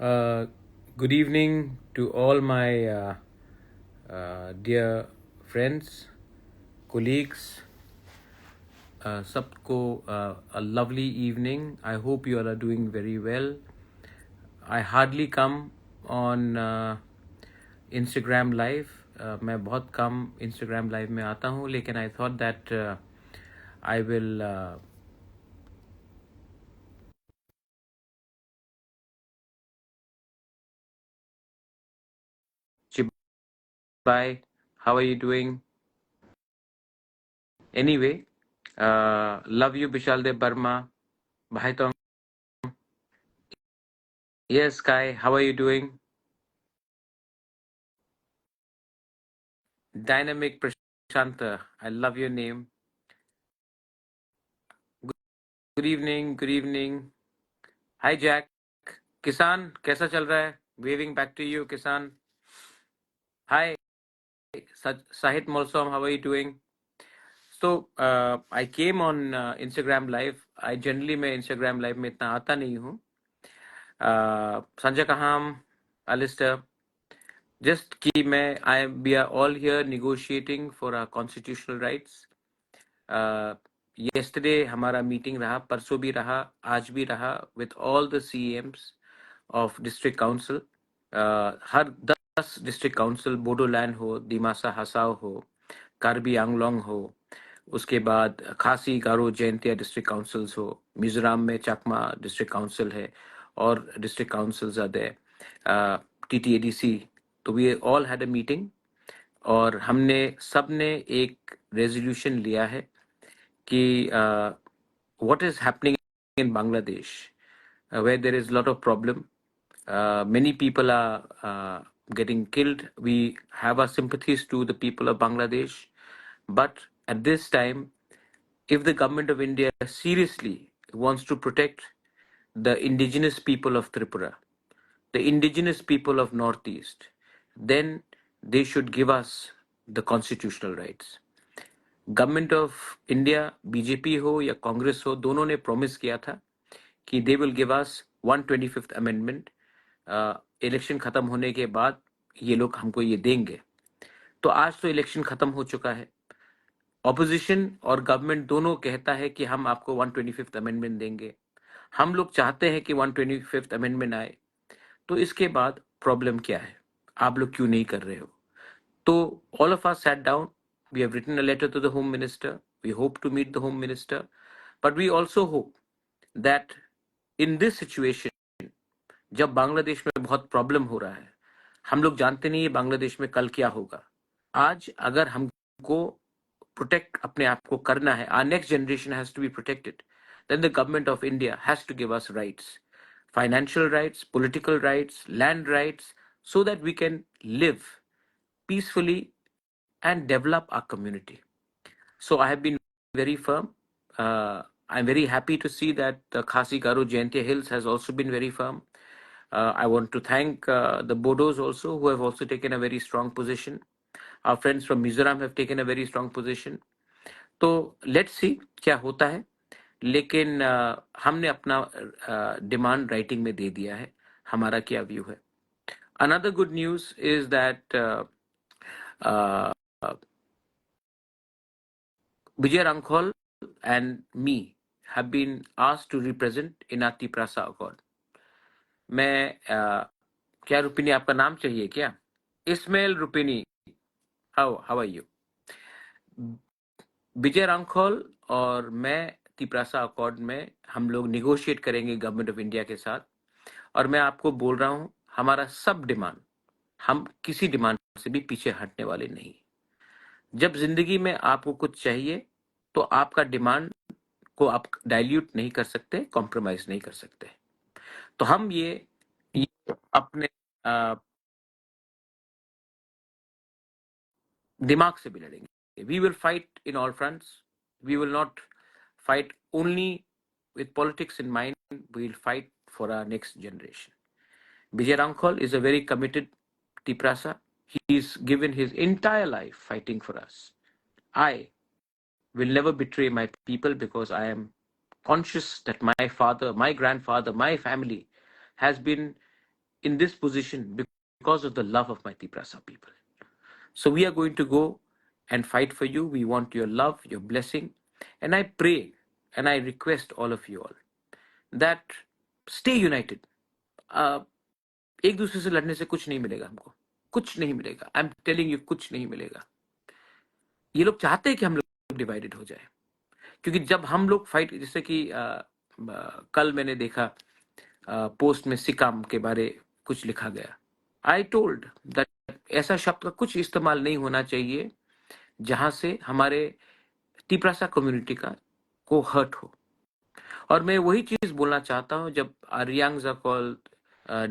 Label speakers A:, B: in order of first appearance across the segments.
A: Uh, Good evening to all my dear friends, colleagues. Sabko, a lovely evening. I hope you all are doing very well. I hardly come on Instagram live. मैं बहुत कम Instagram live में आता हूँ, लेकिन I thought that I will. Chibai, how are you doing? Anyway, love you, Bishaldev Burma. Bhai Tong. Yes, Kai, how are you doing? Dynamic Prashanta, I love your name. Good evening, good evening. Hi, Jack. Kisan, कैसा चल रहा है? Waving back to you, Kisan. Hi, Sahit Molsom, how are you doing? So, I came on Instagram Live. I generally मैं Instagram Live में इतना आता नहीं हूँ. Sanjay Kaham, Alistair, just कि we are all here negotiating for our constitutional rights. Yesterday हमारा meeting रहा, परसों भी रहा, आज भी रहा with all the CMs of district council. Her 10 district council, Bodoland हो, दिमासा हसाओ हो, कार्बी आंगलोंग हो, उसके बाद खासी गारो जयंतिया डिस्ट्रिक्ट काउंसिल्स हो, मिजोरम में चकमा डिस्ट्रिक्ट काउंसिल है और district councils are there, TTADC. तो we all had a meeting और हमने सबने एक रेजोल्यूशन लिया है कि what is happening in Bangladesh, where there is a lot of problem. Many people are getting killed. We have our sympathies to the people of Bangladesh. But at this time, if the government of India seriously wants to protect the indigenous people of Tripura, the indigenous people of Northeast, then they should give us the constitutional rights. Government of India, BJP हो या कांग्रेस हो, दोनों ने promise किया था कि they will give us 125th amendment. Election खत्म होने के बाद ये लोग हमको ये देंगे. तो आज तो इलेक्शन खत्म हो चुका है. ऑपोजिशन और गवर्नमेंट दोनों कहता है कि हम आपको 125th अमेंडमेंट देंगे. हम लोग चाहते हैं कि 125th अमेंडमेंट आए. तो इसके बाद प्रॉब्लम क्या है, आप लोग क्यों नहीं कर रहे हो? तो all of us sat down. We have written a letter to the Home Minister. We hope to meet the Home Minister. But we also hope that in this situation, जब बांग्लादेश में बहुत प्रॉब्लम हो रहा है, हम लोग जानते नहीं है बांग्लादेश में कल क्या होगा. आज अगर हमको प्रोटेक्ट अपने आप को करना है, our next generation has to be protected, then the government of India has to give us rights, financial rights, political rights, land rights, so that we can live peacefully and develop our community. So I have been very firm. I'm very happy to see that the Khasi Garo Jayantia Hills has also been very firm. I want to thank the Bodos also, who have also taken a very strong position. Our friends from Mizoram have taken a very strong position. तो let's see क्या होता है. लेकिन हमने अपना demand writing में दे दिया है, हमारा क्या व्यू है. Another good news is that Vijay Rankhol and me have been asked to represent in Ati Prasa Accord. मैं क्या रुपिनी आपका नाम चाहिए क्या? Ismail रुपिनी, how are you? विजय रांखोल और मैं तिप्रासा अकॉर्ड में हम लोग निगोशिएट करेंगे गवर्नमेंट ऑफ इंडिया के साथ. और मैं आपको बोल रहा हूं, हमारा सब डिमांड, हम किसी डिमांड से भी पीछे हटने वाले नहीं. जब जिंदगी में आपको कुछ चाहिए तो आपका डिमांड को आप डाइल्यूट नहीं कर सकते, कॉम्प्रोमाइज नहीं कर सकते. तो हम ये अपने दिमाग से भी लड़ेंगे. We will fight in all fronts. We will not fight only with politics in mind. We will fight for our next generation. Vijay Rankhol is a very committed Tiprasa. He's given his entire life fighting for us. I will never betray my people because I am conscious that my father, my grandfather, my family has been in this position because of the love of my Tiprasa people. So we are going to go and fight for you. We want your love, your blessing. And I pray and I request all of you all that stay united. एक दूसरे से लड़ने से कुछ नहीं मिलेगा हमको, कुछ नहीं मिलेगा. आई एम टेलिंग यू, कुछ नहीं मिलेगा. ये लोग चाहते हैं कि हम लोग डिवाइडेड हो जाए, क्योंकि जब हम लोग फाइट, जैसे कि कल मैंने देखा पोस्ट में सिकाम के बारे कुछ लिखा गया. आई टोल्ड दैट ऐसा शब्द का कुछ इस्तेमाल नहीं होना चाहिए जहां से हमारे तिप्रासा कम्युनिटी का को हर्ट हो. और मैं वही चीज बोलना चाहता हूं, जब Riangs are called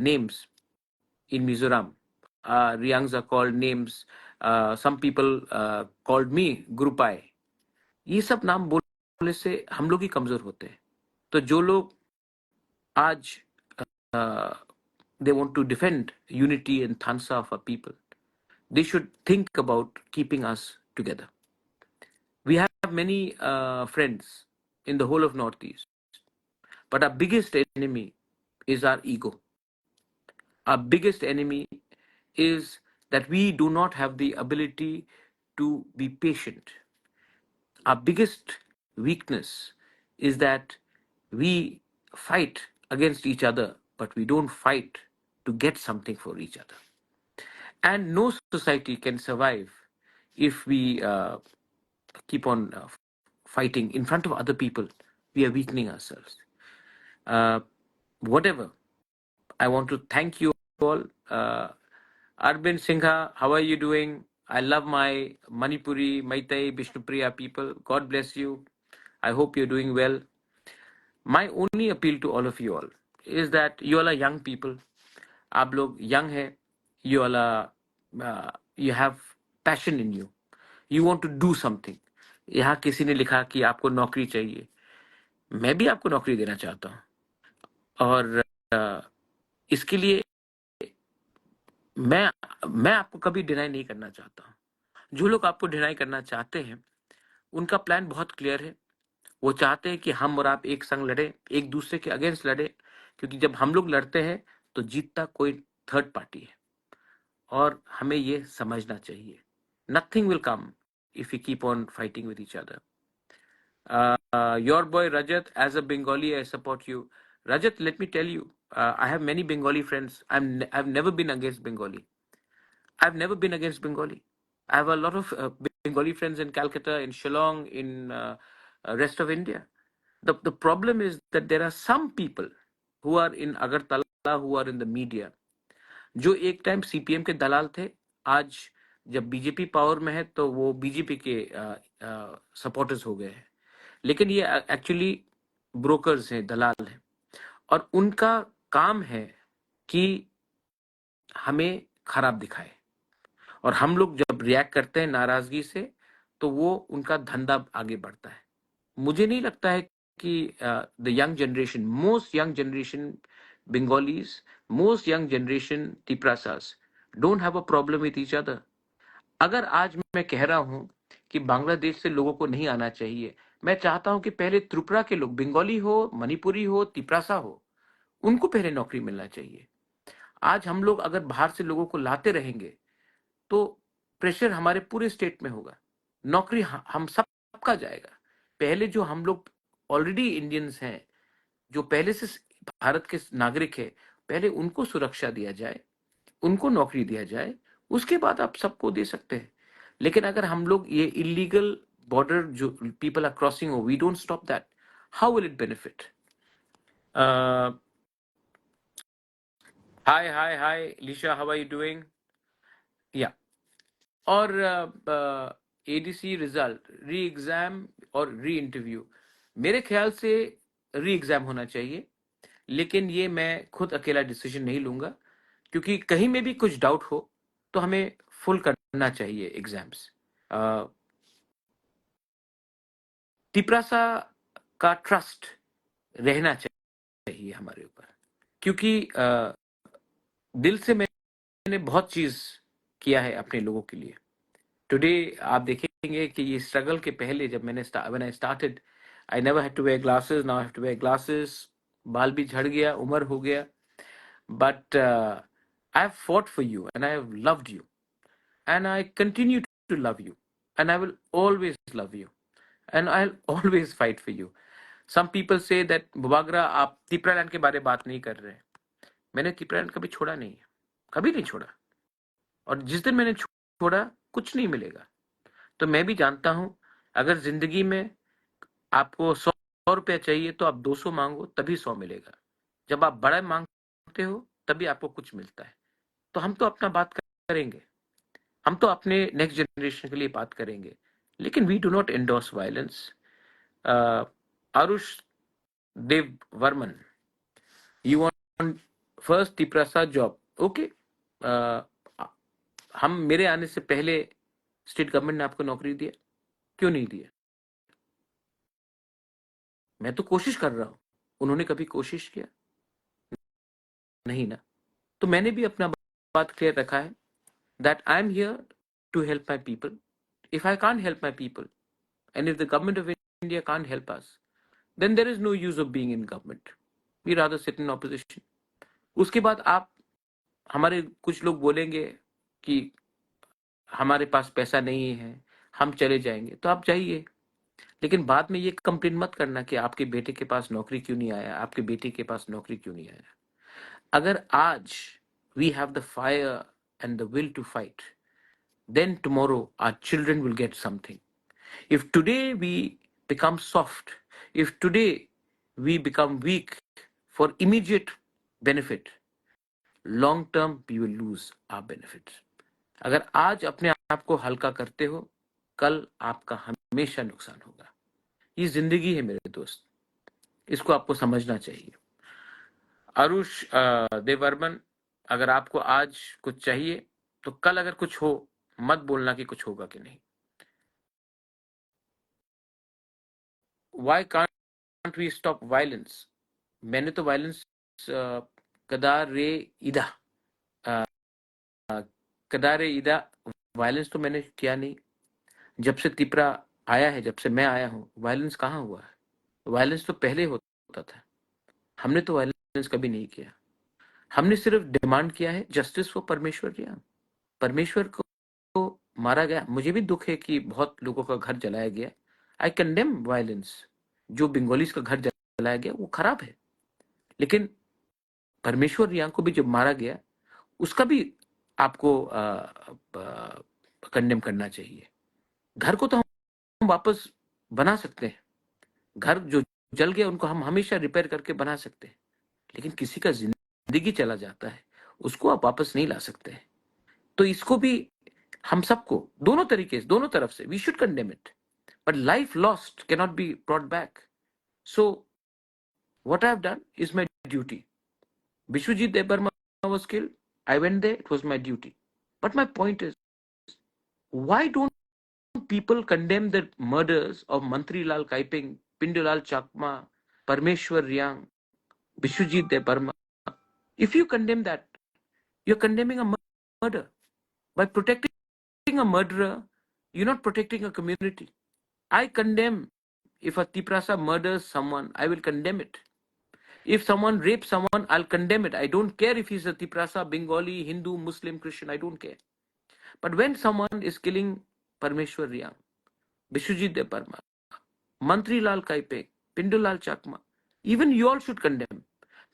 A: names in Mizoram, Riangs are called names, some people called me Grupai. ये सब नाम बोलने से हम लोग ही कमजोर होते हैं. तो जो लोग आज they want to defend unity and Thansa of our people, they should think about keeping us together. We have many friends in the whole of Northeast, but our biggest enemy is our ego. Our biggest enemy is that we do not have the ability to be patient. Our biggest weakness is that we fight against each other, but we don't fight to get something for each other. And no society can survive if we keep on fighting in front of other people. We are weakening ourselves. Whatever, I want to thank you all. Arvind Singha, how are you doing? I love my Manipuri, Maitai, Bishnupriya people. God bless you. I hope you're doing well. My only appeal to all of you all is that you all are young people. आप लोग young है. You all are, you have passion in you. You want to do something. यहाँ किसी ने लिखा कि आपको नौकरी चाहिए. मैं भी आपको नौकरी देना चाहता हूँ. और इसके लिए मैं आपको कभी डिनाई नहीं करना चाहता हूं. जो लोग आपको डिनाई करना चाहते हैं, उनका प्लान बहुत क्लियर है. वो चाहते हैं कि हम और आप एक संग लड़े, एक दूसरे के अगेंस्ट लड़े, क्योंकि जब हम लोग लड़ते हैं तो जीतता कोई थर्ड पार्टी है. और हमें ये समझना चाहिए. Nothing will come if we keep on fighting with each other. Your boy Rajat, as a Bengali, I support you. Rajat, let me tell you, I have many Bengali friends. I've never been against Bengali. I've never been against Bengali. I have a lot of Bengali friends in Calcutta, in Shillong, in rest of India. The problem is that there are some people who are in Agartala, who are in the media, जो एक time CPM के दलाल थे. आज जब BJP power में है तो वो बीजेपी के सपोर्टर्स हो गए हैं. लेकिन ये एक्चुअली ब्रोकर्स हैं, दलाल हैं. और उनका काम है कि हमें खराब दिखाए. और हम लोग जब रिएक्ट करते हैं नाराजगी से, तो वो उनका धंधा आगे बढ़ता है. मुझे नहीं लगता है कि the young generation, most young generation Bengalis, most young generation Tiprasas don't have a problem with each other. अगर आज मैं कह रहा हूं कि बांग्लादेश से लोगों को नहीं आना चाहिए, मैं चाहता हूं कि पहले त्रिपुरा के लोग, बंगाली हो, मणिपुरी हो, तिप्रासा हो, उनको पहले नौकरी मिलना चाहिए. आज हम लोग अगर बाहर से लोगों को लाते रहेंगे तो प्रेशर हमारे पूरे स्टेट में होगा. नौकरी हम सबका जाएगा. पहले जो हम लोग ऑलरेडी इंडियंस हैं, जो पहले से भारत के नागरिक है, पहले उनको सुरक्षा दिया जाए, उनको नौकरी दिया जाए, उसके बाद आप सबको दे सकते हैं. लेकिन अगर हम लोग ये इलीगल बॉर्डर जो people are crossing, we don't stop that, how will it benefit? Hi Lisha, how are you doing? Yeah. और एडीसी रिजल्ट, री एग्जाम और री इंटरव्यू, मेरे ख्याल से री एग्जाम होना चाहिए. लेकिन ये मैं खुद अकेला डिसीजन नहीं लूंगा, क्योंकि कहीं में भी कुछ डाउट हो तो हमें फुल करना चाहिए एग्जाम्स. तिप्रासा का ट्रस्ट रहना चाहिए हमारे ऊपर, क्योंकि दिल से मैंने बहुत चीज किया है अपने लोगों के लिए. टुडे आप देखेंगे कि ये स्ट्रगल के पहले जब when I started, I never had to wear glasses. Now I have to wear glasses. बाल भी झड़ गया, उम्र हो गया. But I have fought for you and I have loved you and I continue to love you and I will always love you and I'll always fight for you. Some people say that Bubagra आप तिपरालैंड के बारे में बात नहीं कर रहे. मैंने तिपरालैंड कभी छोड़ा नहीं है, कभी नहीं छोड़ा. और जिस दिन मैंने छोड़ा कुछ नहीं मिलेगा. तो मैं भी जानता हूं अगर जिंदगी में आपको 100 रुपया चाहिए तो आप 200 मांगो तभी 100 मिलेगा. जब आप बड़ा मांगते हो तभी आपको कुछ मिलता है. तो हम तो अपना बात करेंगे, हम तो अपने नेक्स्ट जनरेशन के लिए बात करेंगे, लेकिन we do not endorse violence. Arush Dev Varman, you want first Tiprasa job. Okay, हम मेरे आने से पहले स्टेट गवर्नमेंट ने आपको नौकरी दिया, क्यों नहीं दिया? मैं तो कोशिश कर रहा हूं, उन्होंने कभी कोशिश किया नहीं ना. तो मैंने भी अपना बात क्लियर रखा है that I am here to help my people. If I can't help my people, and if the government of India can't help us, then there is no use of being in government. We rather sit in opposition. उसके बाद आप हमारे कुछ लोग बोलेंगे कि हमारे पास पैसा नहीं है, हम चले जाएंगे. तो आप जाइए, लेकिन बाद में ये कंप्लेन मत करना कि आपके बेटे के पास नौकरी क्यों नहीं आया, आपके बेटे के पास नौकरी क्यों नहीं आया. अगर आज we have the fire and the will to fight, then tomorrow our children will get something. If today we become soft, if today we become weak for immediate benefit, long term we will lose our benefits. अगर आज अपने आप को हल्का करते हो, कल आपका हमेशा नुकसान होगा. ये जिंदगी है मेरे दोस्त, इसको आपको समझना चाहिए. आरुष देवर्मन, अगर आपको आज कुछ चाहिए तो कल अगर कुछ हो मत बोलना कि कुछ होगा कि नहीं. Why can't we stop violence? मैंने तो वायलेंस कदारे इदा कदारे इदा वायलेंस तो मैंने किया नहीं. जब से तिपरा आया है, जब से मैं आया हूँ, वायलेंस कहाँ हुआ है? वायलेंस तो पहले होता था. हमने तो वायलेंस कभी नहीं किया. हमने सिर्फ डिमांड किया है जस्टिस फॉर परमेश्वर रियांग. परमेश्वर को मारा गया. मुझे भी दुख है कि बहुत लोगों का घर जलाया गया. आई कंडेम वायलेंस. जो बंगालीज का घर जलाया गया वो खराब है, लेकिन परमेश्वर रियांग को भी जब मारा गया उसका भी आपको कंडेम करना चाहिए. घर को तो हम वापस बना सकते हैं. घर जो जल गया उनको हम हमेशा रिपेयर करके बना सकते हैं, लेकिन किसी का जिंदगी चला जाता है उसको आप वापस नहीं ला सकते हैं. तो इसको भी हम सबको दोनों तरीके से, दोनों तरफ से we should condemn it. But life lost can not be brought back. So what I have done is my duty. Vishwajit Debarma was killed. I went there. It was my duty. But my point is, why don't people condemn the murders of Mantri Lal Kaiping, Pindulal Chakma, Parmeshwar Riang, Vishwajit Debarma? If you condemn that, you're condemning a murder. By protecting a murderer, you're not protecting a community. I condemn. If a Tiprasa murders someone, I will condemn it. If someone rapes someone, I'll condemn it. I don't care if he's a Tiprasa, Bengali, Hindu, Muslim, Christian, I don't care. But when someone is killing Parmeshwar Riang, Vishwajit Debarma, Mantri Lal Kaipe, Pindulal Chakma, even you all should condemn.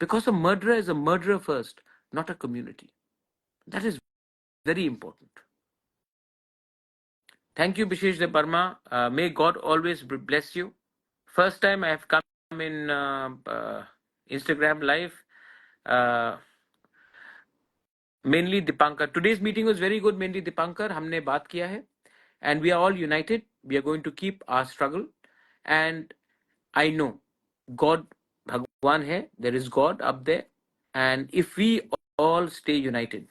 A: Because a murderer is a murderer first, not a community. That is very important. Thank you, Bishesh Debarma. May God always bless you. First time I have come in Instagram live. Mainly Dipankar. Today's meeting was very good. Mainly Dipankar. हमने बात किया है, and we are all united. We are going to keep our struggle, and I know God, भगवान है. There is God up there, and if we all stay united,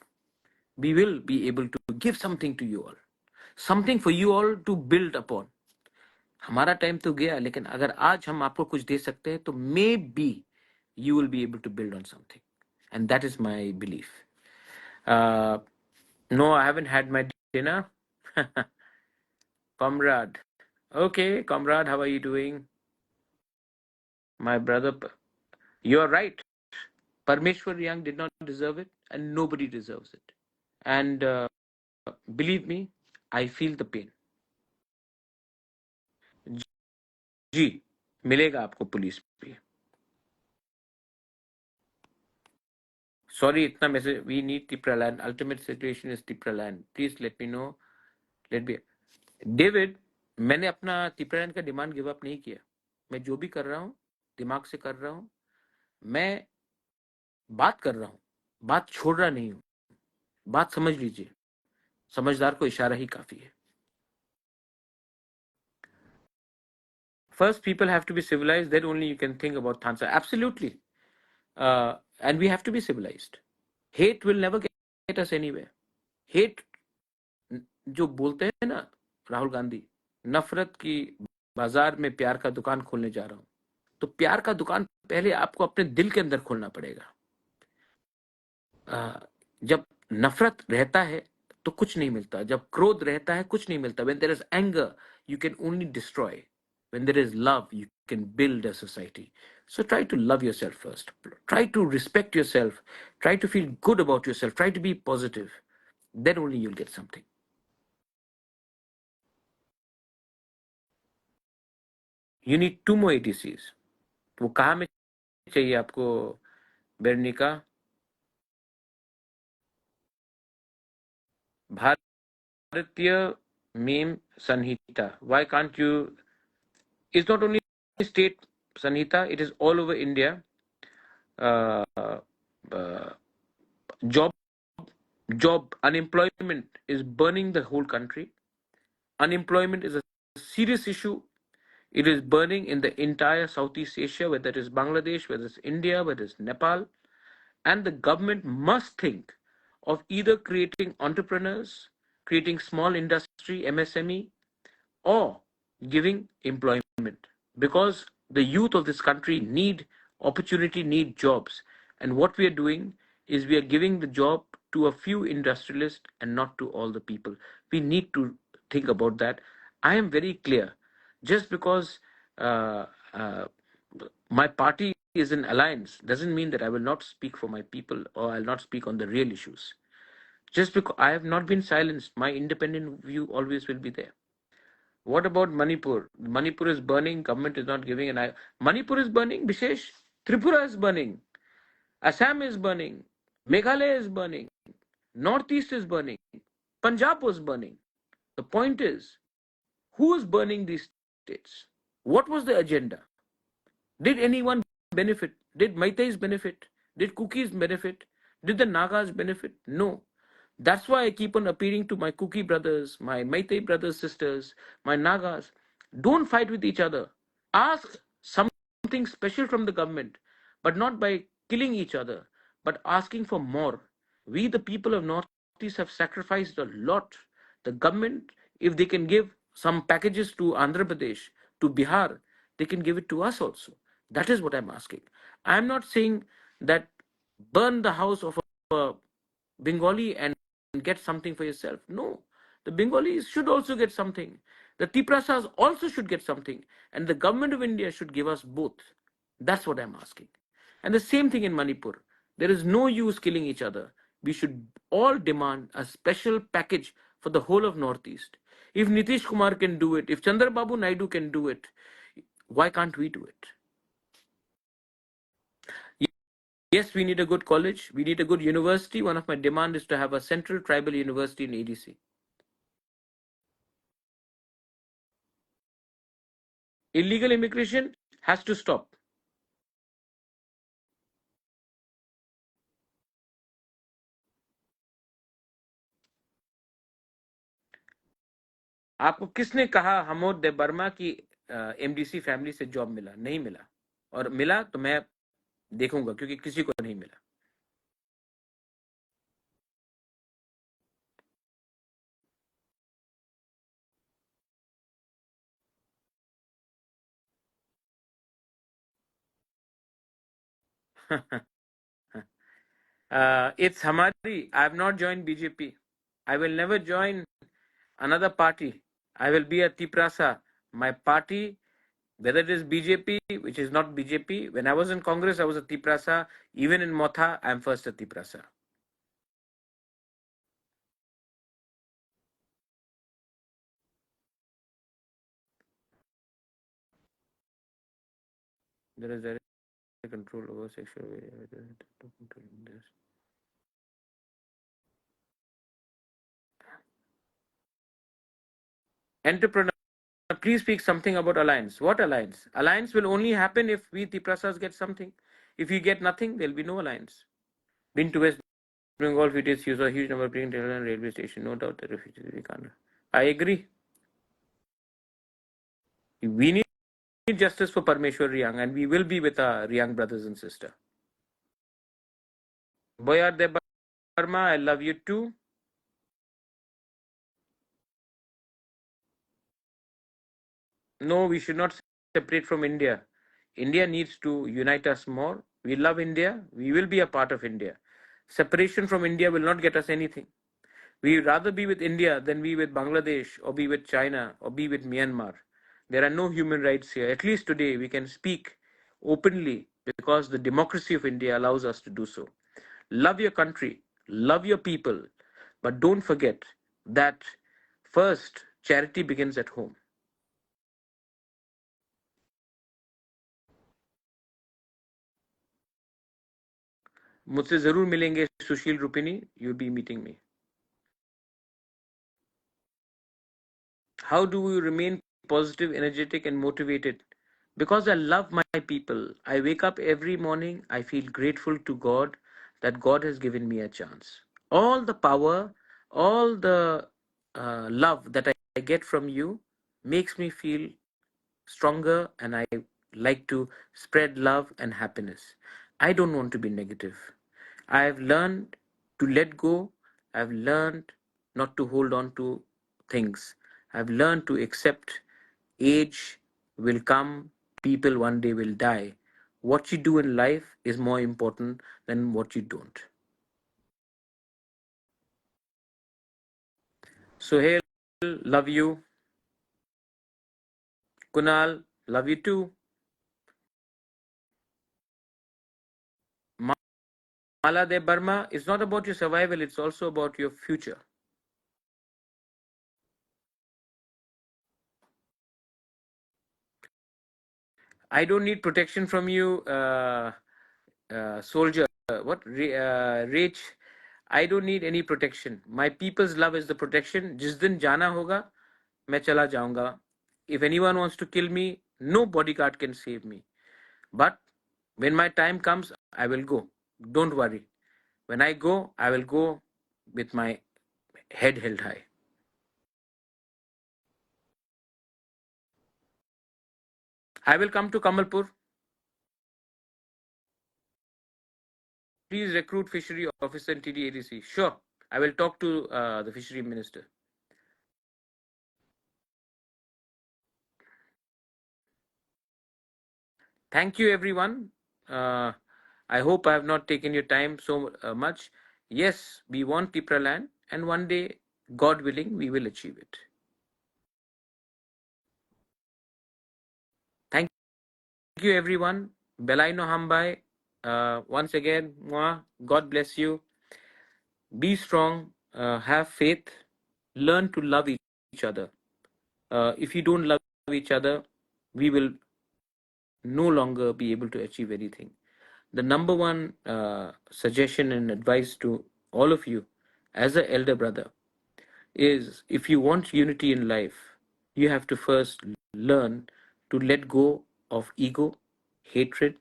A: we will be able to give something to you all, something for you all to build upon. हमारा time तो गया, लेकिन अगर आज हम आपको कुछ दे सकते हैं तो maybe you will be able to build on something, and that is my belief. No, I haven't had my dinner. Comrade. Okay, comrade, how are you doing? My brother, you're right. Parmeshwar Young did not deserve it, and nobody deserves it. And believe me, I feel the pain. जी, मिलेगा आपको police भी. Sorry, इतना message. We need Tipraland. Ultimate situation is Tipraland. Please let me know. Let me. David, मैंने अपना Tipraland का demand give up नहीं किया. मैं जो भी कर रहा हूँ दिमाग से कर रहा हूँ. मैं बात कर रहा हूँ, बात छोड़ रहा नहीं हूँ. बात समझ लीजिए, समझदार को इशारा ही काफी है. First, people have to be civilized. Then only you can think about Thansa. Absolutely. And we have to be civilized. Hate will never get us anywhere. Hate, जो बोलते हैं ना राहुल गांधी, नफरत की बाजार में प्यार का दुकान खोलने जा रहा हूं. तो प्यार का दुकान पहले आपको अपने दिल के अंदर खोलना पड़ेगा. जब नफरत रहता है तो कुछ नहीं मिलता. जब क्रोध रहता है कुछ नहीं मिलता. When there is anger, you can only destroy. When there is love, you can build a society. So try to love yourself first. Try to respect yourself. Try to feel good about yourself. Try to be positive. Then only you'll get something. You need 2 more ATCs. वो कहाँ में चाहिए आपको बेरनिका? भारतीय meme Samhita. Why can't you? It's not only state sanhita, it is all over India. uh, uh, job unemployment is burning the whole country. Unemployment is a serious issue. It is burning in the entire Southeast Asia, whether it is Bangladesh, whether it's India, whether it's Nepal. And the government must think of either creating entrepreneurs, creating small industry, MSME, or giving employment, because the youth of this country need opportunity, need jobs. And what we are doing is we are giving the job to a few industrialists and not to all the people. We need to think about that. I am very clear. Just because uh, uh, my party is in alliance doesn't mean that I will not speak for my people or I'll not speak on the real issues. Just because I have not been silenced, my independent view always will be there. What about Manipur? Manipur is burning. Government is not giving an eye. Manipur is burning. Bishesh. Tripura is burning. Assam is burning. Meghalaya is burning. Northeast is burning. Punjab was burning. The point is, who is burning these states? What was the agenda? Did anyone benefit? Did Maitais benefit? Did Kukis benefit? Did the Nagas benefit? No. That's why I keep on appealing to my Kuki brothers, my Maitai brothers, sisters, my Nagas. Don't fight with each other. Ask something special from the government, but not by killing each other, but asking for more. We, the people of Northeast, have sacrificed a lot. The government, if they can give some packages to Andhra Pradesh, to Bihar, they can give it to us also. That is what I'm asking. I'm not saying that burn the house of a Bengali and get something for yourself. No, the Bengalis should also get something. The Tiprasas also should get something. And the government of India should give us both. That's what I'm asking. And the same thing in Manipur. There is no use killing each other. We should all demand a special package for the whole of Northeast. If Nitish Kumar can do it, if Chandrababu Naidu can do it, why can't we do it? Yes, we need a good college. We need a good university. One of my demands is to have a central tribal university in ADC. Illegal immigration has to stop. आपको किसने कहा हमोद दे Burma की MDC family से job मिला? नहीं मिला. और मिला तो मैं देखूंगा, क्योंकि किसी को नहीं मिला. It's Hamari. I have not joined BJP. I will never join another party. I will be a Tiprasa. My party Whether it is BJP, which is not BJP. When I was in Congress, I was a Tiprasa. Even in Motha, I'm first a Tiprasa. There is direct control over sexual. Entrepreneur, please speak something about alliance. What alliance? Alliance will only happen if we Tiprasas get something. If we get nothing, there'll be no alliance. Been to West Bengal, it is a huge number of train and railway station. No doubt the refugees will come. I agree. We need justice for Parmeshwar Riyang, and we will be with our Riyang brothers and sisters. Boyar De Burma, I love you too. No, we should not separate from India. India needs to unite us more. We love India. We will be a part of India. Separation from India will not get us anything. We would rather be with India than be with Bangladesh or be with China or be with Myanmar. There are no human rights here. At least today we can speak openly because the democracy of India allows us to do so. Love your country, love your people, but don't forget that first charity begins at home. मुझसे जरूर मिलेंगे सुशील रूपिनी. You'll be meeting me. How do we remain positive, energetic, and motivated? Because I love my people. I wake up every morning. I feel grateful to God that God has given me a chance. All the power, all the love that I get from you makes me feel stronger, and I like to spread love and happiness. I don't want to be negative. I've learned to let go. I've learned not to hold on to things. I've learned to accept age will come, people one day will die. What you do in life is more important than what you don't. Sohail, love you. Kunal, love you too. Mala De Burma, it's not about your survival, it's also about your future. I don't need protection from you, soldier. Rach, I don't need any protection. My people's love is the protection. जिस दिन जाना होगा, मैं चला जाऊंगा. If anyone wants to kill me, no bodyguard can save me. But when my time comes, I will go. Don't worry. When I go, I will go with my head held high. I will come to Kamalpur. Please recruit fishery officer and TDADC. Sure, I will talk to the fishery minister. Thank you, everyone. I hope I have not taken your time so much. Yes, we want Tipra land, and one day, God willing, we will achieve it. Thank you, everyone. Belai no Hambai. Once again, God bless you. Be strong. Have faith. Learn to love each other. If you don't love each other, we will no longer be able to achieve anything. The number one suggestion and advice to all of you as an elder brother is, if you want unity in life, you have to first learn to let go of ego, hatred,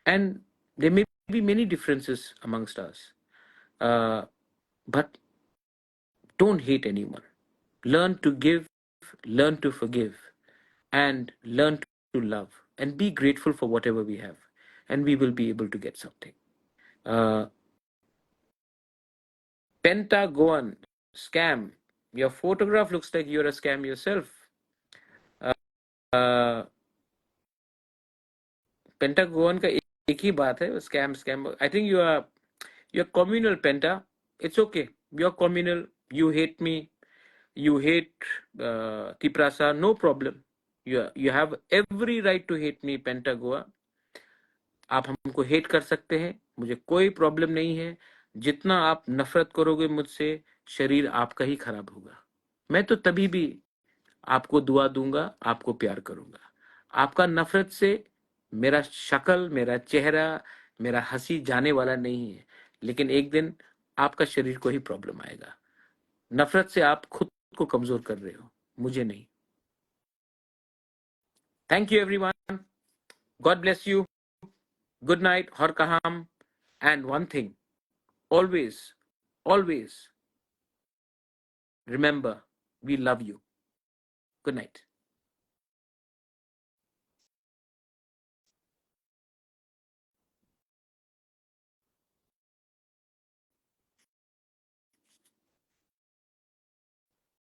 A: and there may be many differences amongst us. But don't hate anyone. Learn to give, learn to forgive, and learn to love. And be grateful for whatever we have. And we will be able to get something. Uh, Pentagon scam. Your photograph looks like you're a scam yourself. Uh, Pentagon का एक ही बात है, scam. I think you're communal, Penta. It's okay. You're communal. You hate me. You hate Tiprasa. No problem. You have every right to hate me, Pentagoa. आप हमको hate कर सकते हैं, मुझे कोई प्रॉब्लम नहीं है. जितना आप नफरत करोगे मुझसे, शरीर आपका ही खराब होगा. मैं तो तभी भी आपको दुआ दूंगा, आपको प्यार करूंगा. आपका नफरत से मेरा शक्ल, मेरा चेहरा, मेरा हंसी जाने वाला नहीं है. लेकिन एक दिन आपका शरीर को ही प्रॉब्लम आएगा. नफरत से आप खुद को कमजोर कर रहे हो, मुझे नहीं. Thank you everyone. God bless you. Good night. हर कहाम. And one thing, always, always remember, we love you. Good night.